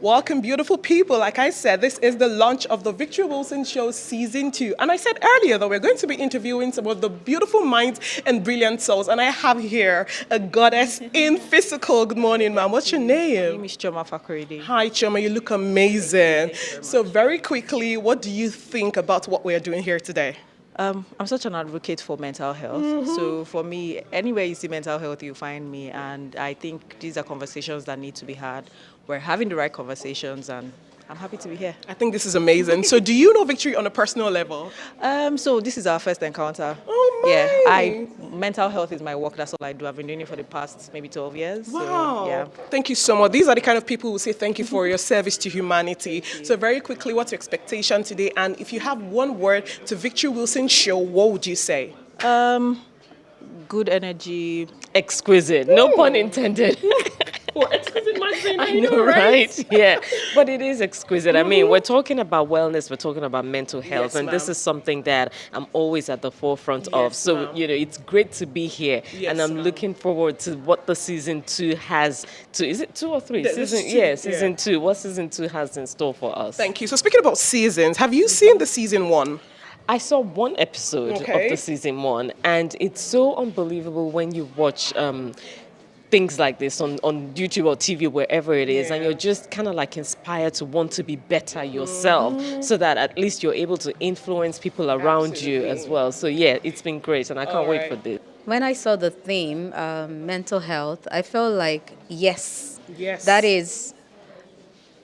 Welcome, beautiful people. Like I said, this is the launch of the Victory Wilson Show Season 2. And I said earlier that we're going to be interviewing some of the beautiful minds and brilliant souls. And I have here a goddess in physical. Good morning, ma'am. What's your name? My name is Choma Fakorede. Hi, Choma. You look amazing. So very quickly, what do you think about what we're doing here today? I'm such an advocate for mental health. So for me, anywhere you see mental health, you find me. And I think these are conversations that need to be had. We're having the right conversations, and I'm happy to be here. I think this is amazing. So do you know Victory on a personal level? So this is our first encounter. Oh, yeah, mental health is my work. That's all I do. I've been doing it for the past maybe 12 years. Wow. So, yeah. Thank you so much. These are the kind of people who say thank you for your service to humanity. So very quickly, what's your expectation today? And if you have one word to Victory Wilson Show, what would you say? Good energy, exquisite. No pun intended. For exquisite magazine, I know, right? Yeah, but it is exquisite. I mean, we're talking about wellness, we're talking about mental health, Yes, and this ma'am. is something that I'm always at the forefront of. Yes, So, ma'am. it's great to be here, Yes, and I'm ma'am. looking forward to what the season 2 has to. Is it 2 or 3? This is two, Season yeah. 2. What season 2 has in store for us? Thank you. So speaking about seasons, have you seen the season 1? I saw one episode Okay. of the season 1, and it's so unbelievable when you watch things like this on YouTube or TV, wherever it is, and Yeah. you're just kind of like inspired to want to be better yourself, so that at least you're able to influence people around you as well. So yeah, it's been great, and I can't wait for this. When I saw the theme, mental health, I felt like, yes, Yes. that is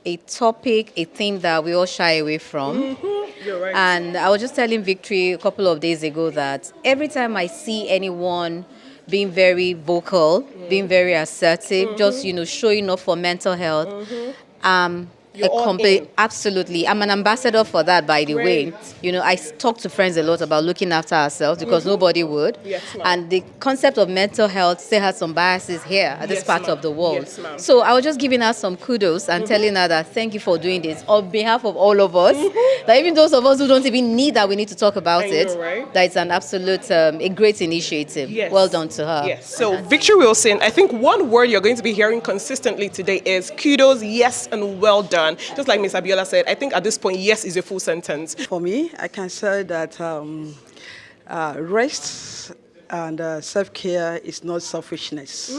a topic, a theme that we all shy away from. You're right. And I was just telling Victory a couple of days ago that every time I see anyone being very vocal, being very assertive, just, showing up for mental health, You're all in. absolutely. I'm an ambassador for that, by the way. Great. I talk to friends a lot about looking after ourselves because nobody would. Yes, ma'am. And the concept of mental health still has some biases here at this Yes, part ma'am. of the world. Yes, ma'am. So I was just giving her some kudos and telling her that thank you for doing this on behalf of all of us. That even those of us who don't even need that, we need to talk about I know, it. right? That it's an absolute, a great initiative. Yes. Well done to her. Yes. So, Victory Wilson, I think one word you're going to be hearing consistently today is kudos, yes, and well done. Just like Ms. Abiola said, I think at this point, yes is a full sentence. For me, I can say that rest and self-care is not selfishness.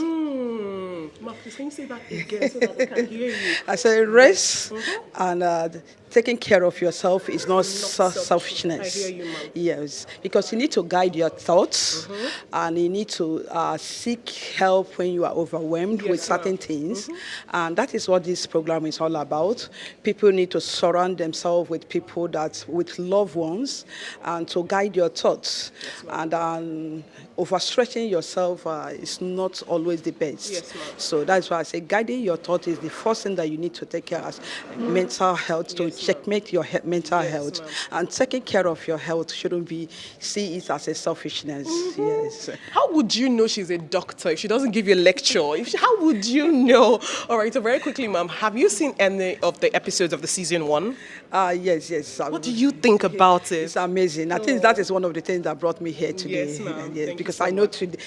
Ma, please, can you say that again so that I can hear you? I say rest and taking care of yourself is not selfishness. I hear you, ma'am. Yes, because you need to guide your thoughts and you need to seek help when you are overwhelmed Yes, with certain ma'am. things. And that is what this program is all about. People need to surround themselves with people with loved ones and to guide your thoughts. And overstretching yourself is not always the best. Yes, ma'am. So that's why I say guiding your thought is the first thing that you need to take care of. Mental health, to checkmate your mental health. ma'am. And taking care of your health shouldn't see it as a selfishness. Yes. How would you know she's a doctor if she doesn't give you a lecture? How would you know? All right, so very quickly, ma'am, have you seen any of the episodes of the season 1? Yes. What do you think about it? It's amazing. I think that is one of the things that brought me here today. Yes, ma'am. Yes, Thank you because so I know much. today,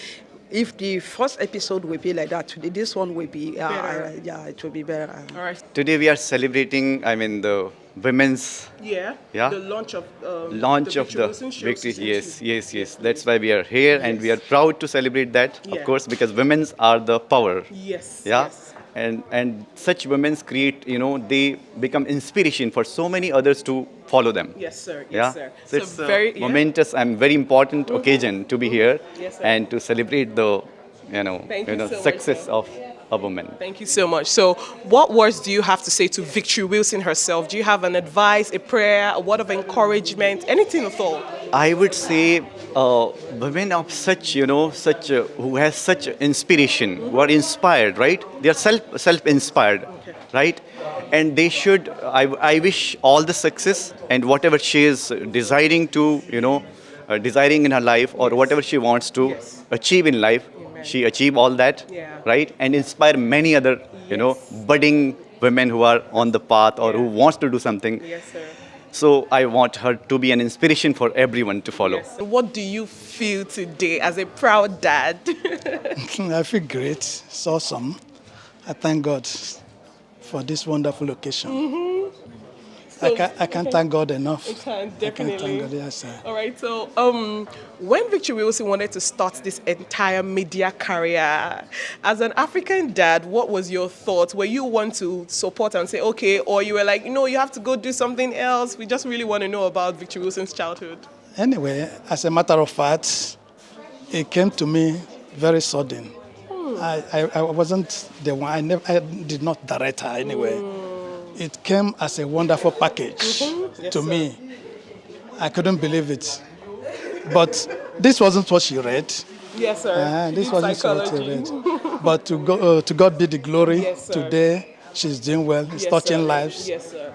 if the first episode will be like that today, this one will be Better. it will be better. All right. Today we are celebrating, the women's Yeah. Yeah. The launch of launch the of Victory the Wilson Show victory. season Yes, 2. yes. That's why we are here, and we are proud to celebrate that, Yeah. of course, because women's are the power. Yes. Yeah. Yes. And such women create, they become inspiration for so many others to follow them. Yes, sir. Yes, Yeah. sir. So it's very a momentous and very important occasion to be here Yes, sir. and to celebrate the, Thank you so much, success sir. of a woman. Thank you so much. So, what words do you have to say to Victory Wilson herself? Do you have an advice, a prayer, a word of encouragement, anything at all? I would say women of such, who has such inspiration, who are inspired, right? They are self-inspired, right? And they should, I wish all the success and whatever she is desiring to, desiring in her life or whatever she wants to achieve in life, she achieve all that, Yeah. right? And inspire many other, budding women who are on the path or who wants to do something. Yes, sir. So I want her to be an inspiration for everyone to follow. Yes. What do you feel today as a proud dad? I feel great. It's awesome. I thank God for this wonderful occasion. So- I can't thank God enough. You can, I definitely. can't thank God, yes, sir. All right, so when Victory Wilson wanted to start this entire media career, as an African dad, what was your thought? Were you want to support and say, okay, or you were like, no, you have to go do something else? We just really want to know about Victory Wilson's childhood. Anyway, as a matter of fact, it came to me very sudden. I wasn't the one, I did not direct her anyway. It came as a wonderful package Yes, to sir. me. I couldn't believe it. But this wasn't what she read. Yes, sir. This Deep wasn't psychology. what she read. But to God be the glory. Yes, sir. Today, she's doing well. It's Yes, touching sir. lives. Yes, sir.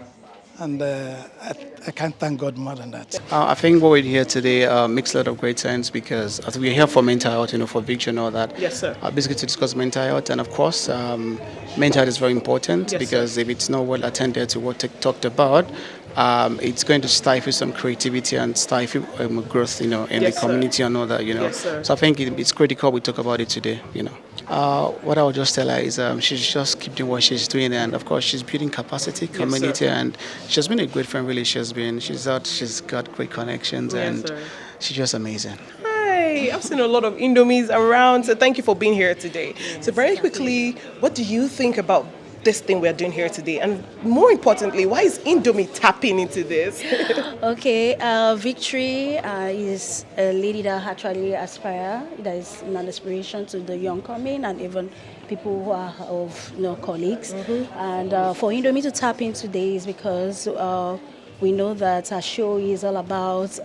And I can't thank God more than that. I think what we're here today makes a lot of great sense because as we're here for mental health, for Victory and all that. Yes, sir. Basically to discuss mental health, and of course, mental health is very important Yes, because if it's not well attended to what talked about, it's going to stifle some creativity and stifle growth, in Yes, the sir. community and all that, Yes, sir. So I think it's critical we talk about it today, What I would just tell her is she should just keep doing what she's doing, and of course she's building capacity, community, and she's been a great friend. Really, she's got great connections, Yes, and sir. she's just amazing. Hi, I've seen a lot of Indomies around, so thank you for being here today. So very quickly, what do you think about this thing we're doing here today? And more importantly, why is Indomie tapping into this? Okay, Victory is a lady that actually aspire, that is an inspiration to the young coming and even people who are of colleagues. And for Indomie to tap in today is because we know that our show is all about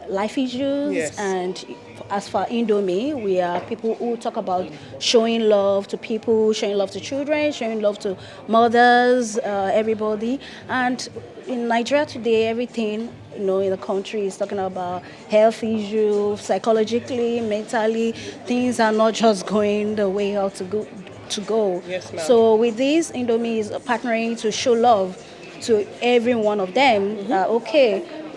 life issues. Yes. And as for Indomie, we are people who talk about showing love to people, showing love to children, showing love to mothers, everybody. And in Nigeria today, everything in the country is talking about health issues, psychologically, mentally. Things are not just going the way how to go. Yes, ma'am. So with this, Indomie is partnering to show love to every one of them.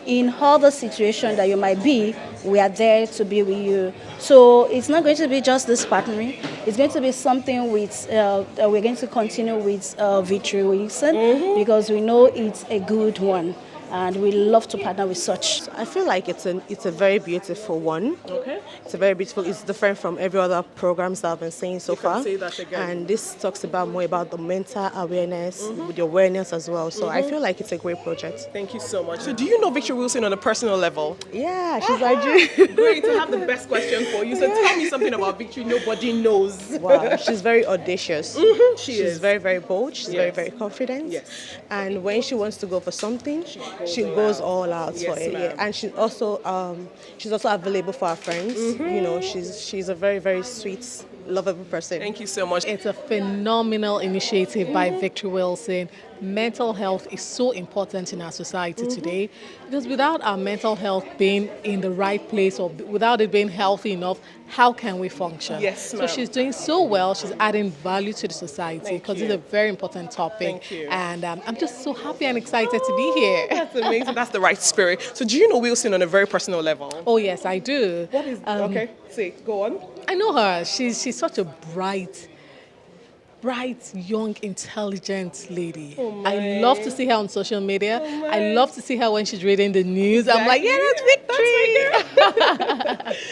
In all the situation that you might be, we are there to be with you. So it's not going to be just this partnering. It's going to be something with, we're going to continue with Victory Wilson because we know it's a good one. And we love to partner with such. I feel like it's a very beautiful one. Okay. It's different from every other programs that I've been saying so You can far. say that again. And this talks more about the mental awareness, with the awareness as well. So I feel like it's a great project. Thank you so much. So do you know Victory Wilson on a personal level? Yeah, she's Nigerian. Great to have the best question for you. So tell me something about Victory nobody knows. Wow, she's very audacious. She She's is. very, very bold. She's very, Yes. very confident. Yes. And when she wants to go for something, she goes all out Yes, for it. ma'am. Yeah. And she's also available for her friends. She's a very, very sweet, lovable person. Thank you so much. It's a phenomenal initiative by Victory Wilson. Mental health is so important in our society today because without our mental health being in the right place or without it being healthy enough, how can we function? Yes, So ma'am. she's doing so well. She's adding value to the society because it's a very important topic. Thank you. And I'm just so happy and excited to be here. That's amazing. That's the right spirit. So do you know Wilson on a very personal level? Oh yes, I do. What is okay? Say, go on. I know her. She's such a bright, young, intelligent lady. I love to see her on social media. I love to see her when she's reading the news. I'm like, yeah, that's Victory.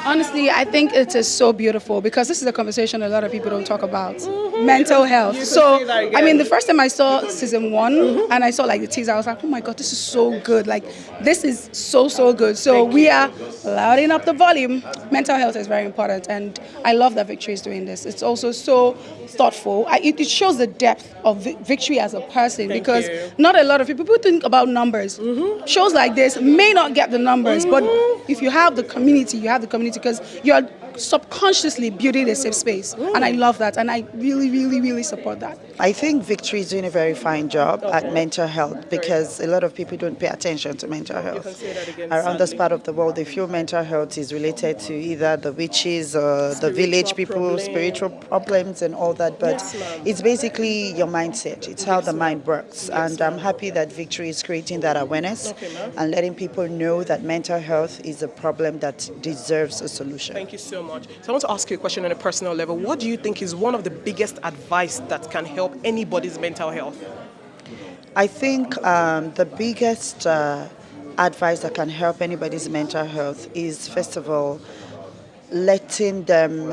Honestly, I think it is so beautiful because this is a conversation a lot of people don't talk about. Mental health. So, I mean, the first time I saw season 1 and I saw like the teaser, I was like, oh my God, this is so good. Like, this is so good. So we are louding up the volume. Mental health is very important. And I love that Victory is doing this. It's also so thoughtful. It shows the depth of Victory as a person because not a lot of people think about numbers. Shows like this may not get the numbers, but if you have the community, you have the community because you're subconsciously building a safe space. And I love that. And I really support that. I think Victory is doing a very fine job at mental health because a lot of people don't pay attention to mental health. Around this part of the world, they feel mental health is related to either the witches or the village people, spiritual problems and all that. But it's basically your mindset. It's how the mind works. And I'm happy that Victory is creating that awareness and letting people know that mental health is a problem that deserves a solution. Thank you so much. much. So I want to ask you a question on a personal level. What do you think is one of the biggest advice that can help anybody's mental health? I think the biggest advice that can help anybody's mental health is, first of all, letting them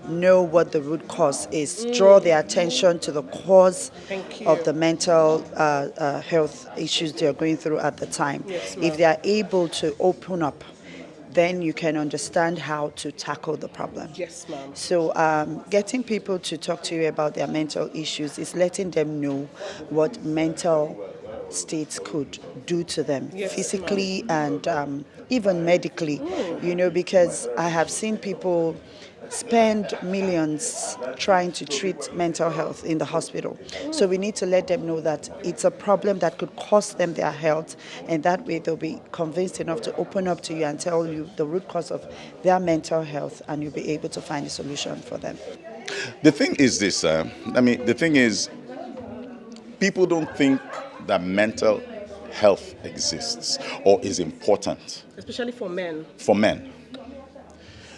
know what the root cause is. Draw their attention to the cause of the mental health issues they're going through at the time. Yes, if they are able to open up, then you can understand how to tackle the problem. Yes, ma'am. So getting people to talk to you about their mental issues is letting them know what mental states could do to them, Yes, physically and even medically, because I have seen people spend millions trying to treat mental health in the hospital. So we need to let them know that it's a problem that could cost them their health, and that way they'll be convinced enough to open up to you and tell you the root cause of their mental health, and you'll be able to find a solution for them. The thing is this, the thing is, people don't think that mental health exists or is important. Especially for men. For men.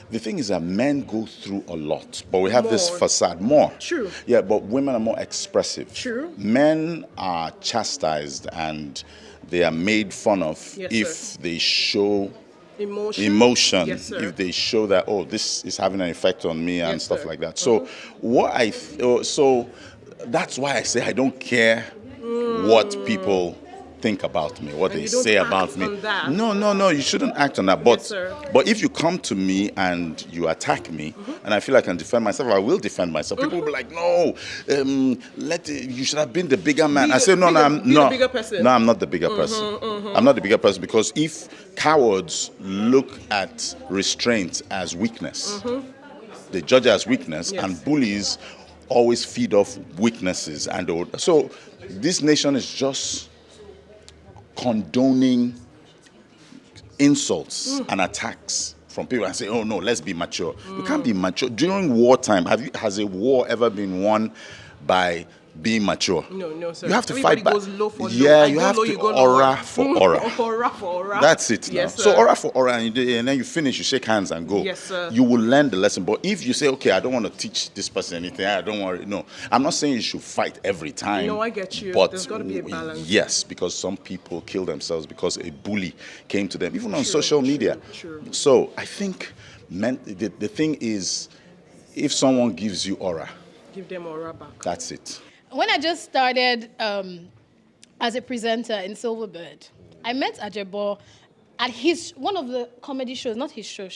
The thing is that men go through a lot, but we have this facade more. True. Yeah, but women are more expressive. True. Men are chastised and they are made fun of if they show emotion, if they show that, oh, this is having an effect on me and stuff like that. So so that's why I say I don't care what people think about me, what they say about me. No, you shouldn't act on that. But if you come to me and you attack me, and I feel I can defend myself, I will defend myself. People will be like, no, you should have been the bigger man. I say, no, I'm not. No, I'm not the bigger person. I'm not the bigger person, because if cowards look at restraint as weakness, they judge it as weakness, and bullies always feed off weaknesses. And so this nation is just condoning insults and attacks from people and say, oh no, let's be mature. You can't be mature. During wartime, has a war ever been won by being mature? No, sir. You have to Everybody fight back. Goes low for Yeah, low. you have to aura for aura. Aura for aura. That's it now. Yes, so sir. aura for aura, and then you finish, you shake hands and go. Yes, sir. You will learn the lesson. But if you say, okay, I don't want to teach this person anything, I don't want to, no. I'm not saying you should fight every time. No, I get you. But there's got to be a balance. Yes, because some people kill themselves because a bully came to them, even on social media. True. So I think the thing is, if someone gives you aura, give them aura back. That's it. When I just started as a presenter in Silverbird, I met Ajebo at one of the comedy shows, not his show.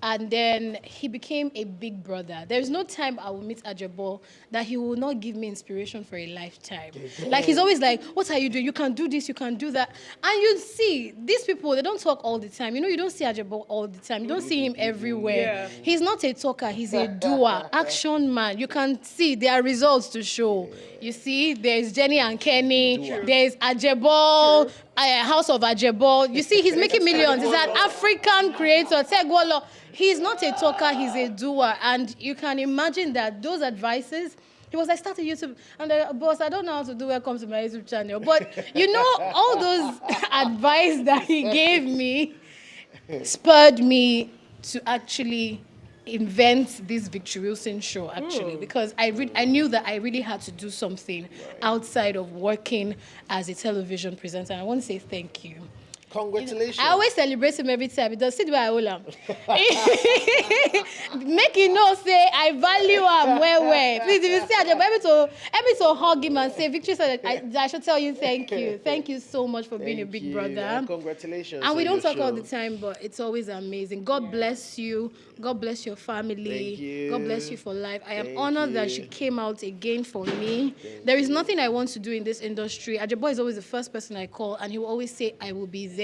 And then he became a big brother. There is no time I will meet Ajebo that he will not give me inspiration for a lifetime. Like, he's always like, what are you doing? You can do this, you can do that. And you see, these people, they don't talk all the time. You don't see Ajebo all the time. You don't see him everywhere. Yeah. He's not a talker, he's a doer, action man. You can see there are results to show. You see, there's Jenny and Kenny, there's Ajebo, House of Ajebo. You see, he's making millions. He's an African creator, Tegwolo. He's not a talker, he's a doer. And you can imagine that those advices, he was like, start a YouTube. And boss, I don't know how to do Welcome to my YouTube channel. But all those advice that he gave me spurred me to actually invent this Victory Wilson show, actually, because I knew that I really had to do something outside of working as a television presenter. And I want to say thank you. Congratulations. I always celebrate him every time. He does sit where I hold him. Make him know, say, I value him well. Please, if you see Ajebo, every to hug him and say, Victory, I should tell you thank you. Thank you so much for being a big brother. And congratulations. And we don't talk all the time, but it's always amazing. God bless you. God bless your family. Thank you. God bless you for life. I am honored that you came out again for me. There is nothing I want to do in this industry. Ajebo is always the first person I call, and he will always say, I will be there.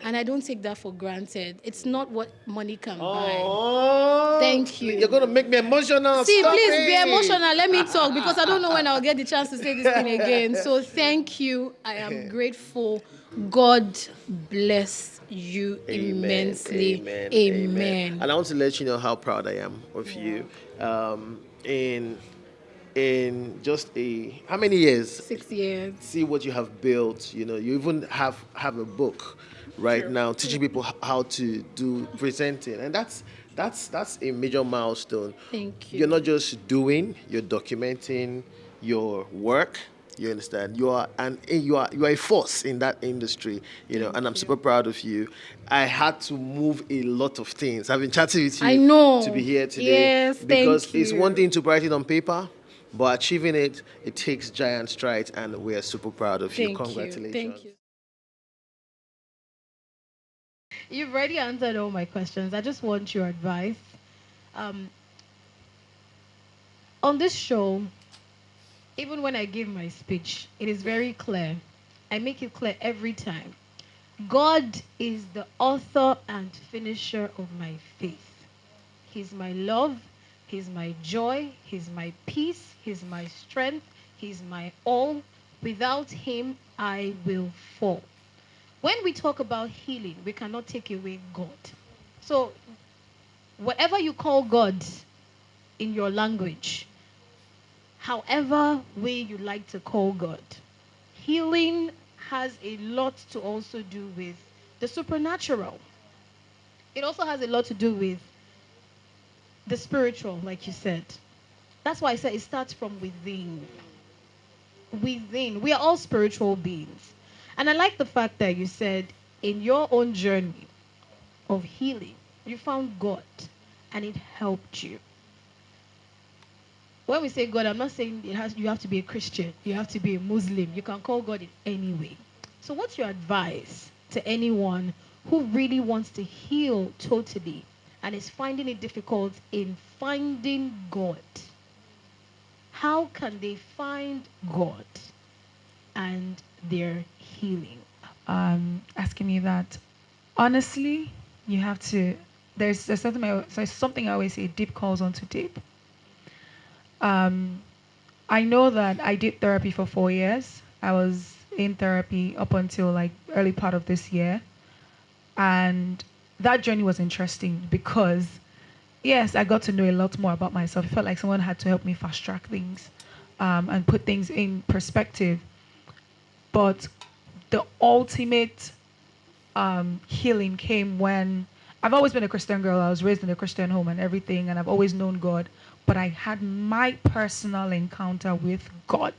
And I don't take that for granted. It's not what money can buy. Thank you. You're going to make me emotional. See, Stop please it. be emotional. Let me talk, because I don't know when I'll get the chance to say this thing again. So thank you. I am grateful. God bless you immensely. Amen. And I want to let you know how proud I am of you. In in just how many years? 6 years. See what you have built. You even have a book right now teaching people how to do presenting, and that's a major milestone. Thank you. You're not just doing, you're documenting your work. You understand? You are a force in that industry, and I'm super proud of you. I had to move a lot of things. I've been chatting with you I know. to be here today. Yes, because thank it's you. one thing to write it on paper, but achieving it takes giant strides, and we are super proud of you. Thank you. Congratulations. Thank you. You've already answered all my questions. I just want your advice. Um, on this show, even when I give my speech, it is very clear. I make it clear every time. God is the author and finisher of my faith. He's my love. He's my joy. He's my peace. He's my strength. He's my all. Without him, I will fall. When we talk about healing, we cannot take away God. So, whatever you call God in your language, however way you like to call God, healing has a lot to also do with the supernatural. It also has a lot to do with the spiritual, like you said. That's why I said it starts from within. Within. We are all spiritual beings. And I like the fact that you said in your own journey of healing, you found God and it helped you. When we say God, I'm not saying you have to be a Christian, you have to be a Muslim. You can call God in any way. So what's your advice to anyone who really wants to heal totally and is finding it difficult in finding God? How can they find God and their healing? Asking me that, honestly, you have to. There's something I always say: deep calls onto deep. I know that I did therapy for 4 years. I was in therapy up until like early part of this year, and that journey was interesting because, yes, I got to know a lot more about myself. It felt like someone had to help me fast track things, and put things in perspective. But the ultimate healing came when I've always been a Christian girl. I was raised in a Christian home and everything, and I've always known God. But I had my personal encounter with God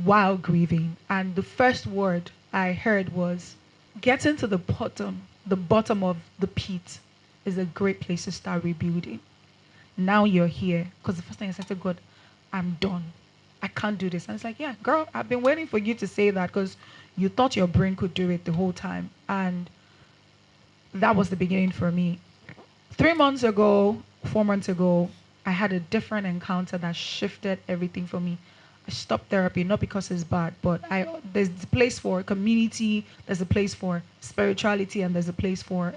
while grieving. And the first word I heard was, getting to the bottom of the pit is a great place to start rebuilding. Now you're here. Because the first thing I said to God, I'm done. I can't do this. And it's like, yeah, girl, I've been waiting for you to say that because you thought your brain could do it the whole time. And that was the beginning for me. 3 months ago, 4 months ago, I had a different encounter that shifted everything for me. I stopped therapy, not because it's bad, but there's a place for community, there's a place for spirituality, and there's a place for,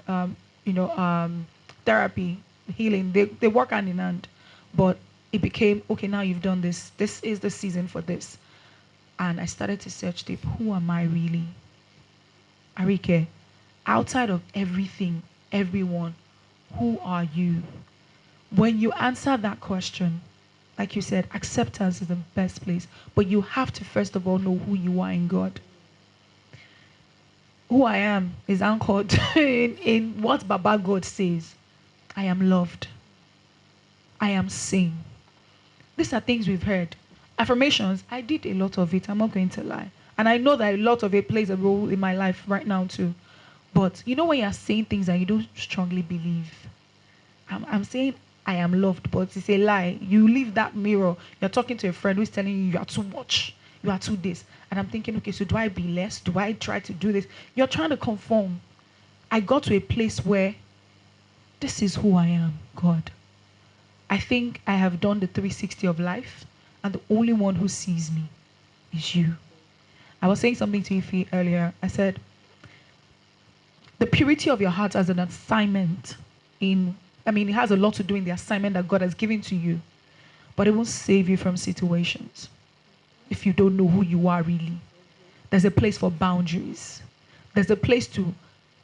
therapy, healing. They work hand in hand. But it became, okay, now you've done this. This is the season for this. And I started to search deep. Who am I really? Arike, outside of everything, everyone, who are you? When you answer that question, like you said, acceptance is the best place. But you have to first of all know who you are in God. Who I am is anchored in what Baba God says. I am loved. I am seen. These are things we've heard. Affirmations, I did a lot of it. I'm not going to lie. And I know that a lot of it plays a role in my life right now too. But you know when you're saying things and you don't strongly believe. I'm saying I am loved, but it's a lie. You leave that mirror. You're talking to a friend who's telling you are too much. You are too this. And I'm thinking, okay, so do I be less? Do I try to do this? You're trying to conform. I got to a place where this is who I am, God. I think I have done the 360 of life, and the only one who sees me is you. I was saying something to Ife earlier. I said, the purity of your heart as an assignment it has a lot to do in the assignment that God has given to you, but it won't save you from situations if you don't know who you are really. There's a place for boundaries. There's a place to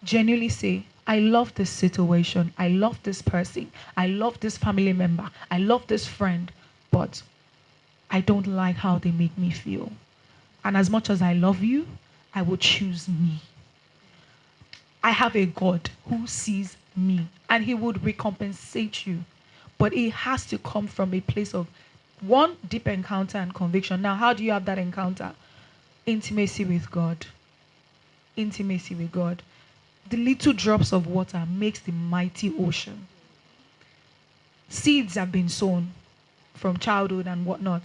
genuinely say, I love this situation. I love this person. I love this family member. I love this friend. But I don't like how they make me feel. And as much as I love you, I will choose me. I have a God who sees me and he would recompensate you. But it has to come from a place of one, deep encounter and conviction. Now, how do you have that encounter? Intimacy with God. Intimacy with God. The little drops of water makes the mighty ocean. Seeds have been sown from childhood and whatnot.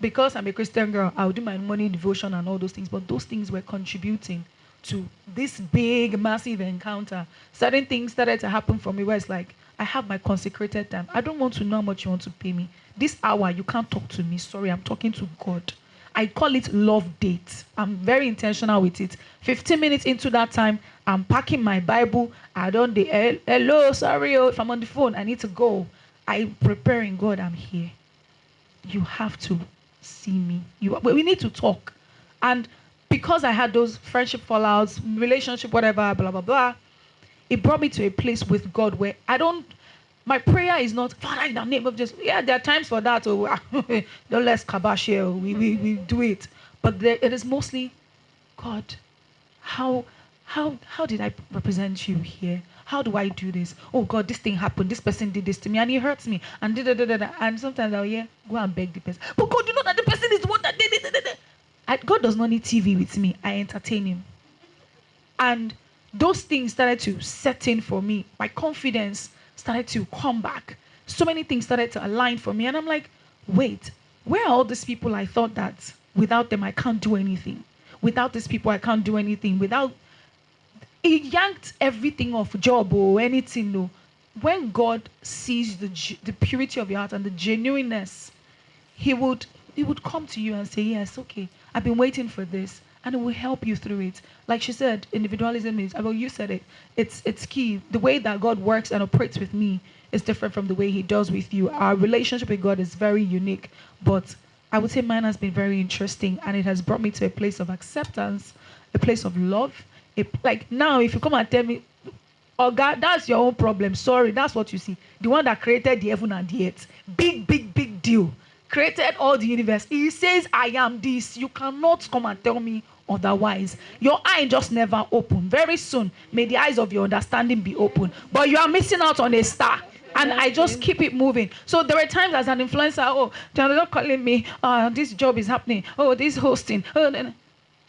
Because I'm a Christian girl, I'll do my morning devotion and all those things, but those things were contributing to this big, massive encounter. Certain things started to happen for me where it's like, I have my consecrated time. I don't want to know how much you want to pay me. This hour, you can't talk to me. Sorry, I'm talking to God. I call it love date. I'm very intentional with it. 15 minutes into that time, I'm packing my Bible. I don't, hello, sorry, if I'm on the phone, I need to go. I'm preparing. God, I'm here. You have to see me. We need to talk. And because I had those friendship fallouts, relationship, whatever, blah, blah, blah, it brought me to a place with God where my prayer is not, Father, in the name of Jesus. Yeah, there are times for that. Oh, don't let's kabash here. We do it. But it is mostly, God, how did I represent you here? How do I do this? Oh God, this thing happened. This person did this to me and it hurts me. And and sometimes I'll go and beg the person. But God, you know that the person is the one that did it. God does not need TV with me. I entertain him. And those things started to set in for me. My confidence started to come back. So many things started to align for me. And I'm like, wait, where are all these people I thought that without them I can't do anything? Without these people I can't do anything. It yanked everything off, job or anything. No. When God sees the purity of your heart and the genuineness, he would come to you and say, yes, okay, I've been waiting for this, and it will help you through it. Like she said, individualism is, well, you said it, it's key. The way that God works and operates with me is different from the way he does with you. Our relationship with God is very unique, but I would say mine has been very interesting, and it has brought me to a place of acceptance, a place of love. Like now, if you come and tell me, oh God, that's your own problem. Sorry, that's what you see. The one that created the heaven and the earth. Big, big, big deal. Created all the universe. He says, I am this. You cannot come and tell me otherwise. Your eye just never open. Very soon, may the eyes of your understanding be open. But you are missing out on a star. And I just keep it moving. So there were times as an influencer, oh, they're not calling me, this job is happening. Oh, this hosting. Oh,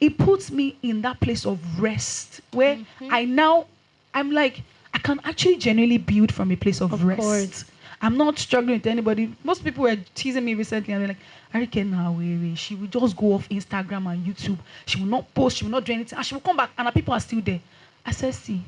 it puts me in that place of rest where I'm like, I can actually genuinely build from a place of rest. Course. I'm not struggling with anybody. Most people were teasing me recently and they're like, Arike now, she will just go off Instagram and YouTube. She will not post, she will not do anything. And she will come back and her people are still there. I said, see,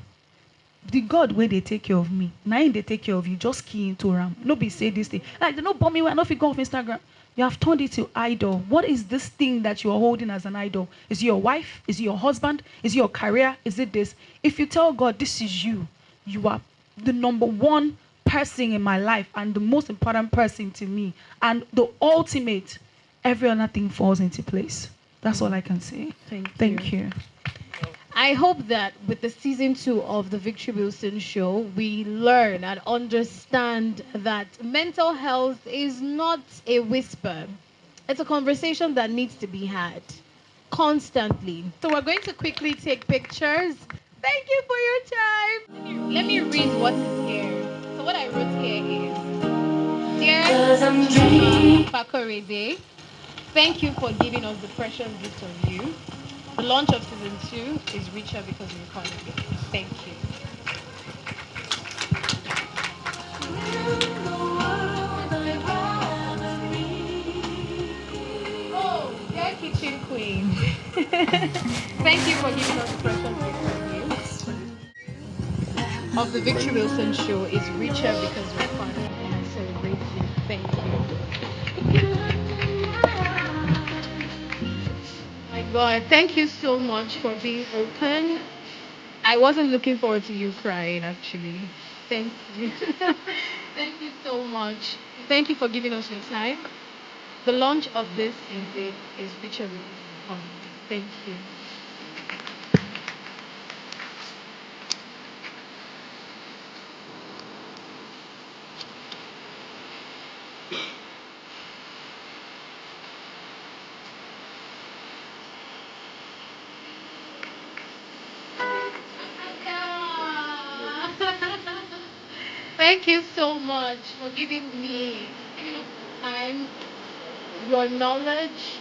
the God where they take care of me, now they take care of you, just key into Ram. Nobody say this thing. Like, they don't bomb me when I know if you go off Instagram. You have turned it to idol. What is this thing that you are holding as an idol? Is it your wife? Is it your husband? Is it your career? Is it this? If you tell God this is you, you are the number one person in my life and the most important person to me. And the ultimate, every other thing falls into place. That's all I can say. Thank you. I hope that with the season 2 of the Victory Wilson Show, we learn and understand that mental health is not a whisper. It's a conversation that needs to be had constantly. So we're going to quickly take pictures. Thank you for your time. Let me read what is here. So what I wrote here is, Dear Fakorede, thank you for giving us the precious gift of you. The launch of season 2 is richer because we recorded it. Thank you. Oh, dear kitchen queen. Thank you for giving us the precious gift of the Victory Wilson Show is richer because we're part of it. I celebrate you. Thank you. My God, thank you so much for being open. I wasn't looking forward to you crying, actually. Thank you. Thank you so much. Thank you for giving us your time. The launch of this is featured. Thank you. Thank you so much for giving me time, your knowledge,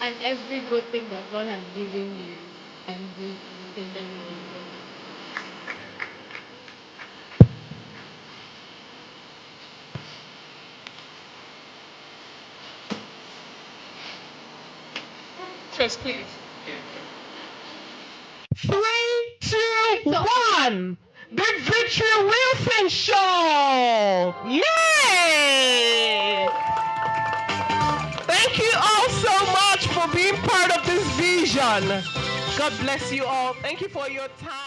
and every good thing that God has given you. And this is the First, please. 3, 2, 1. The Victory Wilson Show. Yay! Thank you all so much for being part of this vision. God bless you all. Thank you for your time.